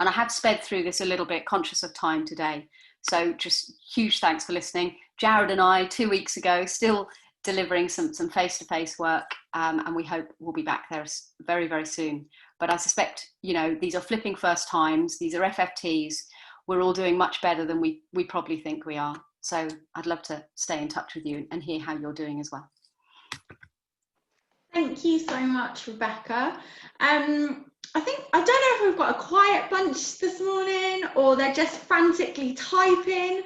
And I have sped through this a little bit, conscious of time today. So just huge thanks for listening. Jared and I, 2 weeks ago, still delivering some face-to-face work, and we hope we'll be back there very, very soon. But I suspect, these are flipping first times, these are FFTs, we're all doing much better than we probably think we are. So I'd love to stay in touch with you and hear how you're doing as well. Thank you so much, Rebecca. I don't know if we've got a quiet bunch this morning or they're just frantically typing.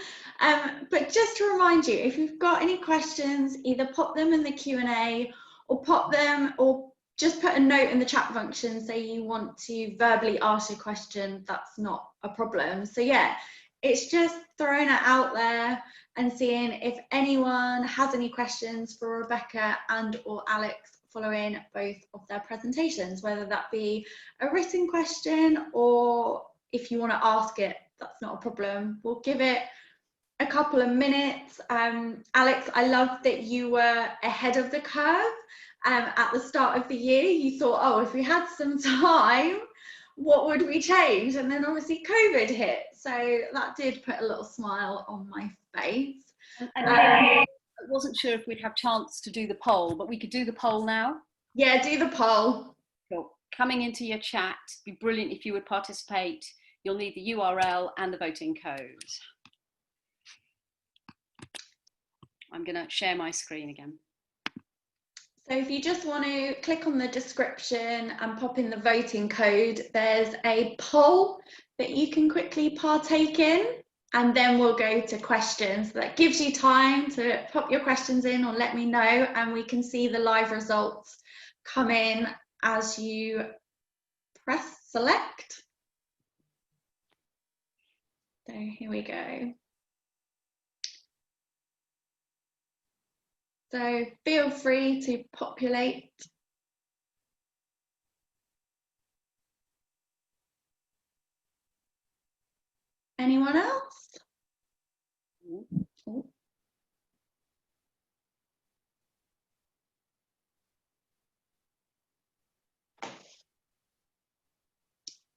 But just to remind you, if you've got any questions, either pop them in the Q&A or just put a note in the chat function, say you want to verbally ask your question. That's not a problem. So yeah, it's just throwing it out there and seeing if anyone has any questions for Rebecca and or Alex following both of their presentations, whether that be a written question or if you want to ask it, that's not a problem. We'll give it a couple of minutes. Alex, I love that you were ahead of the curve. At the start of the year, you thought, oh, if we had some time, what would we change? And then obviously COVID hit. So that did put a little smile on my face. And I wasn't sure if we'd have chance to do the poll, but we could do the poll now. Yeah, do the poll. Cool. Coming into your chat, it'd be brilliant if you would participate. You'll need the URL and the voting code. I'm going to share my screen again. So if you just want to click on the description and pop in the voting code, there's a poll that you can quickly partake in, and then we'll go to questions. That gives you time to pop your questions in or let me know, and we can see the live results come in as you press select. So here we go. So feel free to populate. Anyone else? Oh.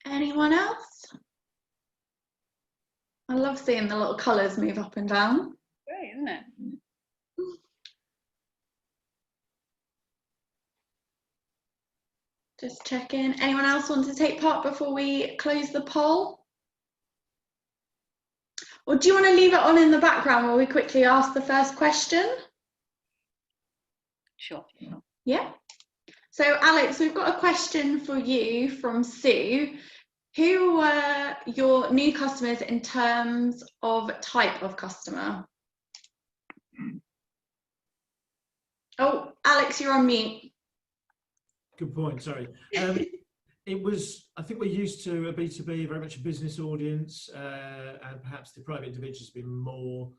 Anyone else? I love seeing the little colours move up and down. Great, isn't it? Just checking. Anyone else want to take part before we close the poll? Or do you want to leave it on in the background while we quickly ask the first question? Sure. Yeah. So Alex, we've got a question for you from Sue. Who were your new customers in terms of type of customer? Oh, Alex, you're on mute. Good point, sorry. It was, I think we're used to a B2B, very much a business audience, and perhaps the private individuals have been more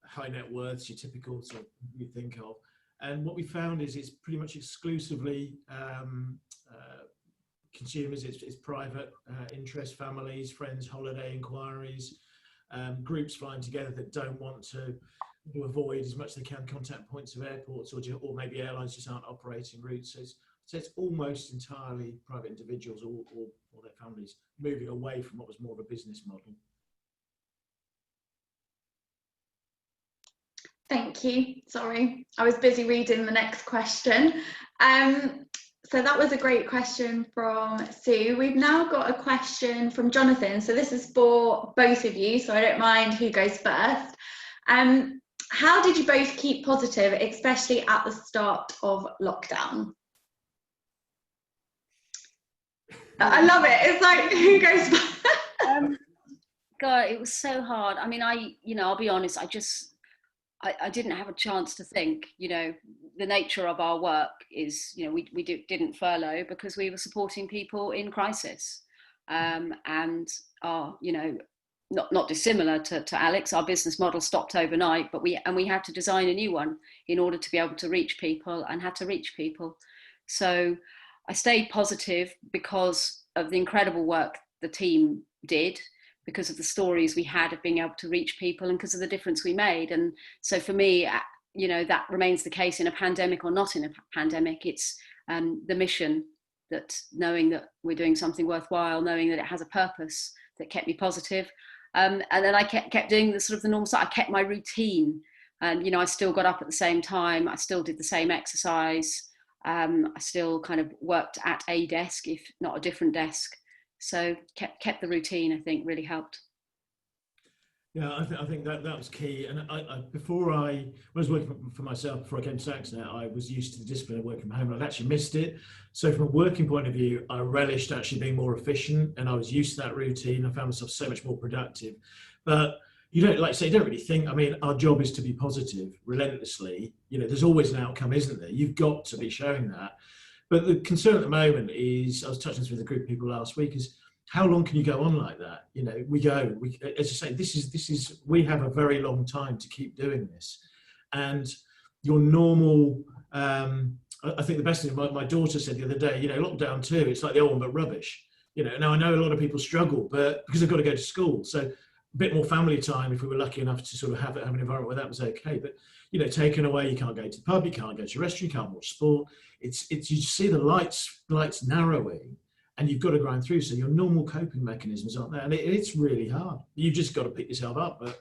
high net worths, your typical sort of you think of. And what we found is it's pretty much exclusively consumers, it's private interest, families, friends, holiday inquiries, groups flying together that don't want to avoid as much as they can contact points of airports, or maybe airlines just aren't operating routes. So it's almost entirely private individuals or their families moving away from what was more of a business model. Thank you. Sorry, I was busy reading the next question. So that was a great question from Sue. We've now got a question from Jonathan. So this is for both of you, so I don't mind who goes first. How did you both keep positive, especially at the start of lockdown? I love it. It's like, who goes first? God, it was so hard. I mean, I'll be honest, I didn't have a chance to think. The nature of our work is, we didn't furlough because we were supporting people in crisis, and are, not dissimilar to Alex. Our business model stopped overnight, but we had to design a new one in order to be able to reach people, and had to reach people. So I stayed positive because of the incredible work the team did, because of the stories we had of being able to reach people, and because of the difference we made. And so for me, that remains the case in a pandemic or not in a pandemic. It's the mission, that knowing that we're doing something worthwhile, knowing that it has a purpose, that kept me positive. And then I kept doing the sort of the normal stuff. I kept my routine, and I still got up at the same time. I still did the same exercise. I still kind of worked at a desk, if not a different desk. So kept the routine, I think, really helped. Yeah, I think that was key. And when I was working for myself, before I came to Saxon, I was used to the discipline of working from home, and I'd actually missed it. So from a working point of view, I relished actually being more efficient, and I was used to that routine. I found myself so much more productive. But you don't, like I say, you don't really think, I mean, our job is to be positive relentlessly. There's always an outcome, isn't there? You've got to be showing that. But the concern at the moment is, I was touching this with a group of people last week, is how long can you go on like that? As I say, we have a very long time to keep doing this. And your normal, I think the best thing my daughter said the other day, lockdown 2, it's like the old one, but rubbish. Now I know a lot of people struggle, but because they've got to go to school. So a bit more family time, if we were lucky enough to sort of have an environment where that was okay. But, taken away, you can't go to the pub, you can't go to a restaurant, you can't watch sport. It's you see the lights narrowing, and you've got to grind through. So your normal coping mechanisms aren't there. And it's really hard. You've just got to pick yourself up. But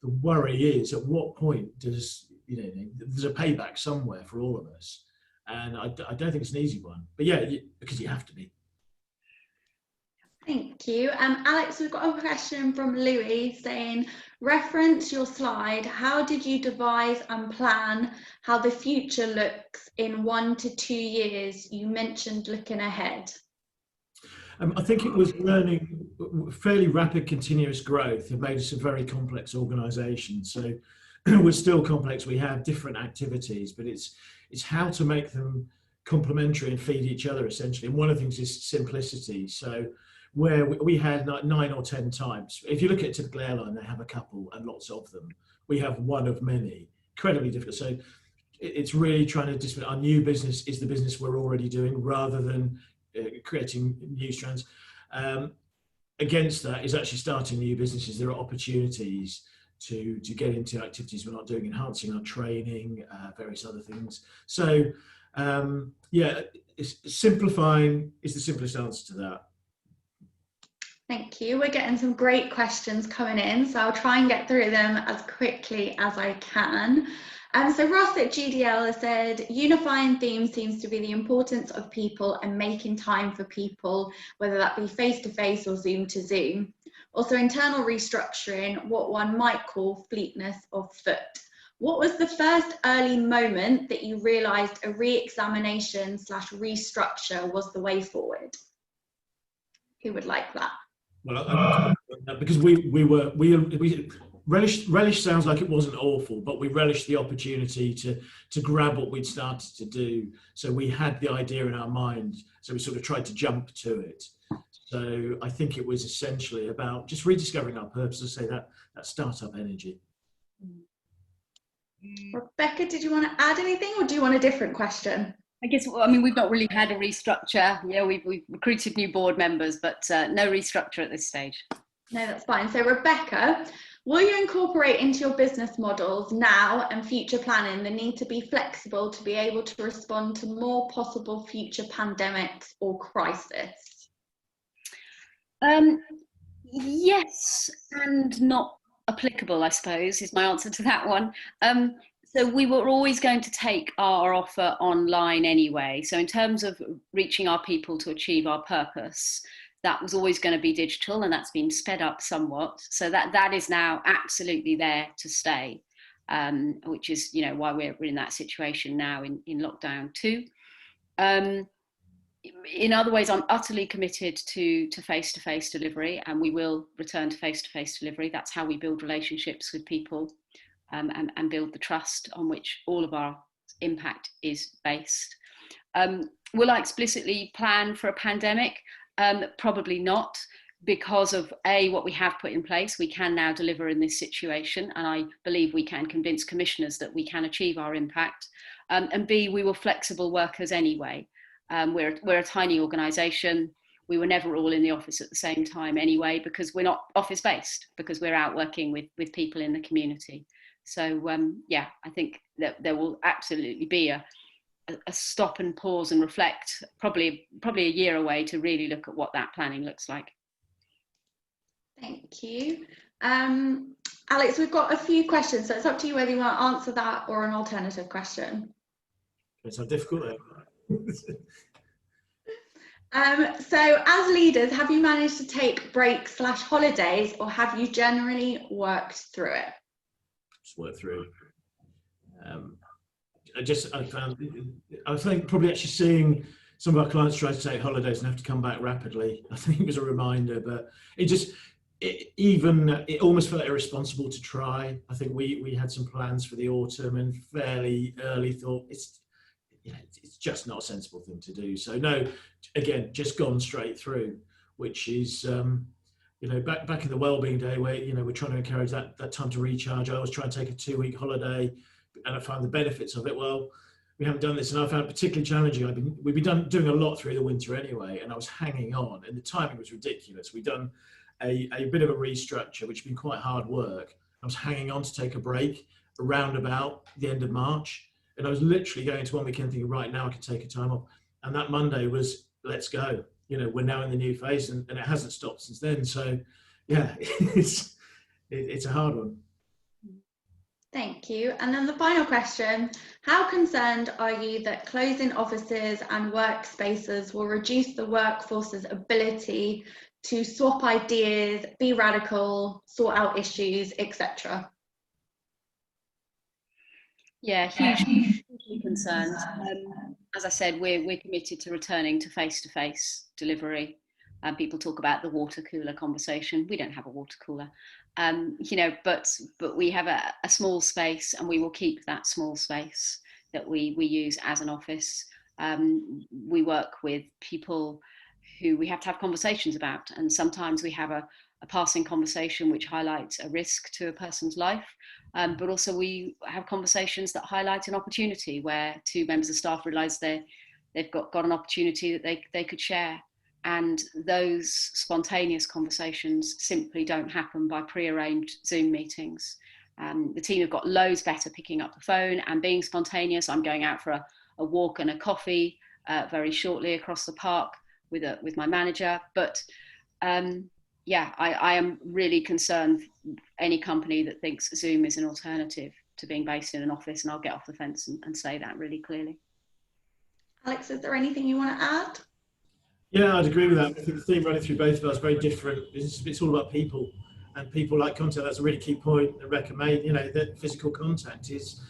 the worry is, at what point there's a payback somewhere for all of us. And I don't think it's an easy one. But yeah, because you have to be. Thank you. Alex, we've got a question from Louis saying, reference your slide. How did you devise and plan how the future looks in 1 to 2 years? You mentioned looking ahead. I think it was learning. Fairly rapid continuous growth have made us a very complex organisation. So we're still complex. We have different activities, but it's how to make them complementary and feed each other, essentially. And one of the things is simplicity. So where we had 9 or 10 types. If you look at a typical airline, they have a couple and lots of them. We have one of many, incredibly difficult. So it's really trying to our new business is the business we're already doing rather than creating new strands. Against that is actually starting new businesses. There are opportunities to get into activities we're not doing, enhancing our training, various other things. So yeah, simplifying is the simplest answer to that. Thank you. We're getting some great questions coming in, so I'll try and get through them as quickly as I can. So Ross at GDL has said, unifying theme seems to be the importance of people and making time for people, whether that be face-to-face or Zoom to Zoom. Also internal restructuring, what one might call fleetness of foot. What was the first early moment that you realised a re-examination / restructure was the way forward? Who would like that? Well, because we relish sounds like it wasn't awful, but we relished the opportunity to grab what we'd started to do. So we had the idea in our mind, so we sort of tried to jump to it. So I think it was essentially about just rediscovering our purpose, to say that startup energy. Rebecca, did you want to add anything, or do you want a different question? I guess, I mean, we've not really had a restructure. Yeah, we've recruited new board members, but no restructure at this stage. No, that's fine. So Rebecca, will you incorporate into your business models now and future planning the need to be flexible to be able to respond to more possible future pandemics or crisis? Yes, and not applicable, I suppose, is my answer to that one. So we were always going to take our offer online anyway. So in terms of reaching our people to achieve our purpose, that was always going to be digital, and that's been sped up somewhat. So that is now absolutely there to stay, which is, you know, why we're in that situation now in lockdown too. In other ways, I'm utterly committed to face-to-face delivery, and we will return to face-to-face delivery. That's how we build relationships with people. And build the trust on which all of our impact is based. Will I explicitly plan for a pandemic? Probably not, because of A, what we have put in place. We can now deliver in this situation, and I believe we can convince commissioners that we can achieve our impact. And B, we were flexible workers anyway. We're a tiny organisation. We were never all in the office at the same time anyway, because we're not office-based, because we're out working with people in the community. So yeah, I think that there will absolutely be a stop and pause and reflect, probably a year away, to really look at what that planning looks like. Thank you. Alex, we've got a few questions, so it's up to you whether you want to answer that or an alternative question. It's so difficult. So as leaders, have you managed to take breaks / holidays, or have you generally worked through it? Just work through. I think probably actually seeing some of our clients try to take holidays and have to come back rapidly, I think it was a reminder, but it almost felt irresponsible to try. I think we had some plans for the autumn and fairly early thought it's just not a sensible thing to do. So no, again, just gone straight through, which is back in the wellbeing day where we're trying to encourage that time to recharge. I always try and take a 2-week holiday, and I found the benefits of it. Well, we haven't done this, and I found it particularly challenging. We've been doing a lot through the winter anyway, and I was hanging on, and the timing was ridiculous. We've done a bit of a restructure, which has been quite hard work. I was hanging on to take a break around about the end of March, and I was literally going to one weekend thinking, right now I can take a time off. And that Monday was, let's go. We're now in the new phase, and it hasn't stopped since then. So yeah, it's a hard one. Thank you. And then the final question, how concerned are you that closing offices and workspaces will reduce the workforce's ability to swap ideas, be radical, sort out issues, etc. Yeah, hugely concerned. As I said, we're committed to returning to face-to-face delivery. People talk about the water cooler conversation. We don't have a water cooler, you know, but we have a small space, and we will keep that small space that we use as an office. We work with people who we have to have conversations about, and sometimes we have a passing conversation which highlights a risk to a person's life, but also we have conversations that highlight an opportunity where two members of staff realise they've got an opportunity that they could share. And those spontaneous conversations simply don't happen by pre-arranged Zoom meetings. The team have got loads better picking up the phone and being spontaneous. I'm going out for a walk and a coffee very shortly across the park with my manager. But yeah, I am really concerned any company that thinks Zoom is an alternative to being based in an office, and I'll get off the fence and say that really clearly. Alex, is there anything you want to add? Yeah, I'd agree with that. I think the theme running through both of us is very different. It's all about people, and people like contact. That's a really key point that Rebecca made. You know, that physical contact it's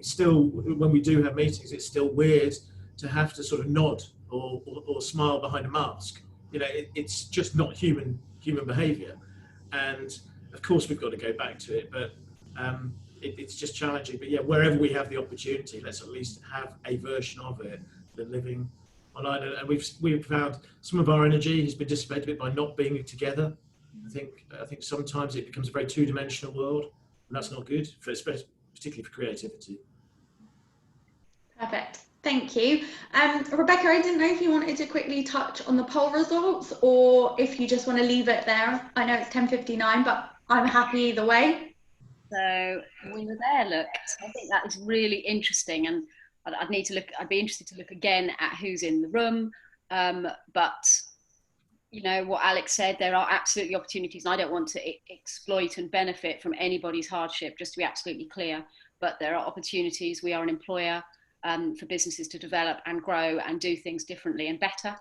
still, when we do have meetings, it's still weird to have to sort of nod or smile behind a mask. You know, it's just not human behaviour, and of course we've got to go back to it. But it's just challenging. But yeah, wherever we have the opportunity, let's at least have a version of it than living online. And we've found some of our energy has been dissipated a bit by not being together. I think sometimes it becomes a very two-dimensional world, and that's not good, particularly for creativity. Perfect. Thank you. Rebecca, I didn't know if you wanted to quickly touch on the poll results or if you just want to leave it there. I know it's 10:59, but I'm happy either way. So we were there, look. So I think that is really interesting, and I'd be interested to look again at who's in the room. But you know what Alex said, there are absolutely opportunities, and I don't want to exploit and benefit from anybody's hardship, just to be absolutely clear. But there are opportunities. We are an employer for businesses to develop and grow and do things differently and better.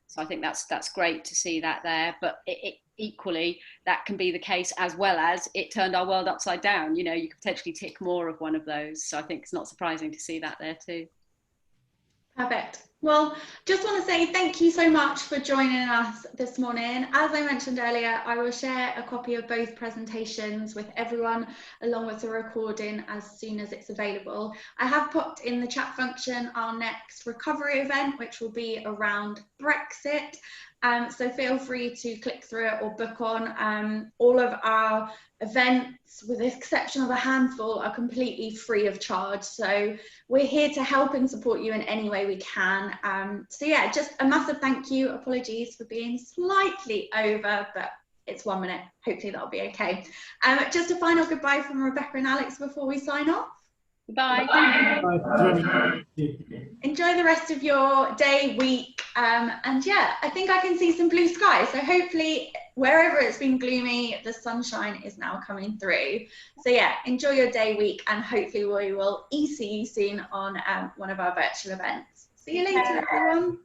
So I think that's great to see that there. But equally, that can be the case as well as it turned our world upside down. You know, you could potentially tick more of one of those. So I think it's not surprising to see that there too. Perfect. Well, just want to say thank you so much for joining us this morning. As I mentioned earlier, I will share a copy of both presentations with everyone, along with the recording as soon as it's available. I have popped in the chat function our next recovery event, which will be around Brexit. So feel free to click through it or book on. All of our events, with the exception of a handful, are completely free of charge. So we're here to help and support you in any way we can. So yeah, just a massive thank you. Apologies for being slightly over, but it's 1 minute. Hopefully that'll be okay. Just a final goodbye from Rebecca and Alex before we sign off. Bye. Enjoy the rest of your day, week, and yeah, I think I can see some blue skies. So hopefully, wherever it's been gloomy, the sunshine is now coming through. So yeah, enjoy your day, week, and hopefully we will see you soon on one of our virtual events. See you later, everyone.